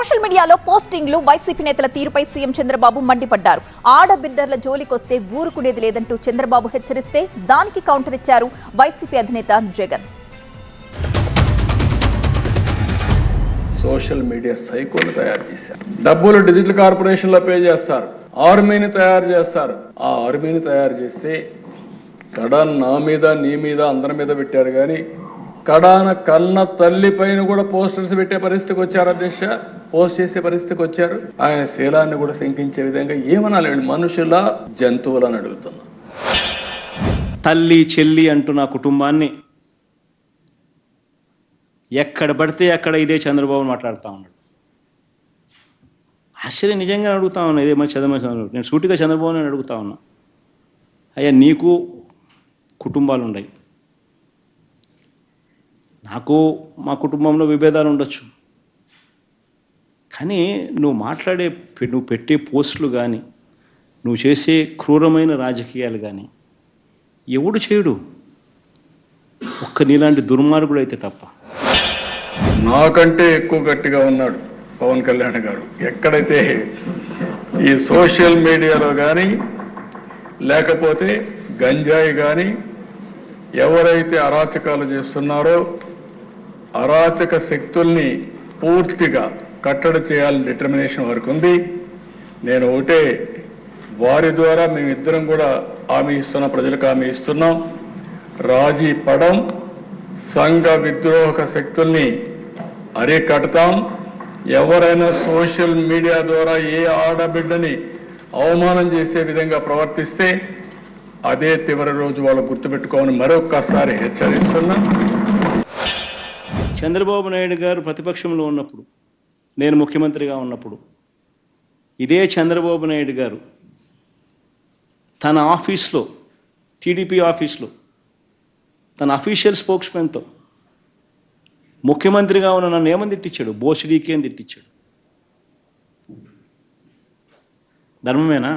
Social మీడియాలో పోస్టింగ్లు YCP నేతల తీరుపై సీఎం చంద్రబాబు మండిపడ్డారు. ఆడ బిల్డర్ల జోలికొస్తే ఊరుకునేది లేదంటూ చంద్రబాబు హెచ్చరిస్తే దానికి కౌంటర్ ఇచ్చారు వైసీపీ అధినేత జగన్. సోషల్ మీడియా సైకోలు తయారు చేశారు. డబ్బులు డిజిటల్ కార్పొరేషన్లో పే చేస్తారు, ఆర్మీని తయారు చేస్తారు. ఆ ఆర్మీని తయారు చేస్తే కడాన్ నా మీద నీ మీద అందరి మీద పెట్టారు, కానీ కడాన కన్న తల్లి పైన కూడా పోస్టర్స్ పెట్టే పరిస్థితికి వచ్చారు. అధ్యక్ష పోస్ట్ చేసే పరిస్థితికి వచ్చారు. ఆయన శీలాన్ని కూడా శంకించే విధంగా ఏమనాలి, మనుషుల జంతువులని అడుగుతున్నా. తల్లి చెల్లి అంటూ నా కుటుంబాన్ని ఎక్కడ పడితే అక్కడ ఇదే చంద్రబాబు మాట్లాడుతూ ఉన్నాడు. ఆశ్చర్యం నిజంగా అడుగుతా ఉన్నా. ఇదే మన చంద్రబాబు నేను సూటిగా చంద్రబాబుని అడుగుతా ఉన్నా, అయ్యా నీకు కుటుంబాలు ఉన్నాయి, నాకు మా కుటుంబంలో విభేదాలు ఉండొచ్చు, కానీ నువ్వు పెట్టే పోస్టులు కానీ నువ్వు చేసే క్రూరమైన రాజకీయాలు కానీ ఎవడు చేయడు, ఒక్క నీలాంటి దుర్మార్గుడు అయితే తప్ప. నాకంటే ఎక్కువ గట్టిగా ఉన్నాడు పవన్ కళ్యాణ్ గారు. ఎక్కడైతే ఈ సోషల్ మీడియాలో కానీ లేకపోతే గంజాయి కానీ ఎవరైతే అరాచకాలు చేస్తున్నారో అరాచక శక్తుల్ని పూర్తిగా కట్టడి చేయాలని డిటర్మినేషన్ వరకు ఉంది. నేను ఒకటే, వారి ద్వారా మేమిద్దరం కూడా హామీ ఇస్తున్నాం, ప్రజలకు హామీ ఇస్తున్నాం, రాజీ పడం, సంఘ విద్రోహక శక్తుల్ని అరికడతాం. ఎవరైనా సోషల్ మీడియా ద్వారా ఏ ఆడబిడ్డని అవమానం చేసే విధంగా ప్రవర్తిస్తే అదే చివరి రోజు వాళ్ళు గుర్తుపెట్టుకోమని మరొక్కసారి హెచ్చరిస్తున్నా. చంద్రబాబు నాయుడు గారు ప్రతిపక్షంలో ఉన్నప్పుడు, నేను ముఖ్యమంత్రిగా ఉన్నప్పుడు, ఇదే చంద్రబాబు నాయుడు గారు తన ఆఫీస్లో, టీడీపీ ఆఫీస్లో తన అఫీషియల్ స్పోక్స్మెన్తో ముఖ్యమంత్రిగా ఉన్న నన్ను ఏమని తిట్టించాడు, బోసిడీకి అని తిట్టించాడు. ధర్మమేనా?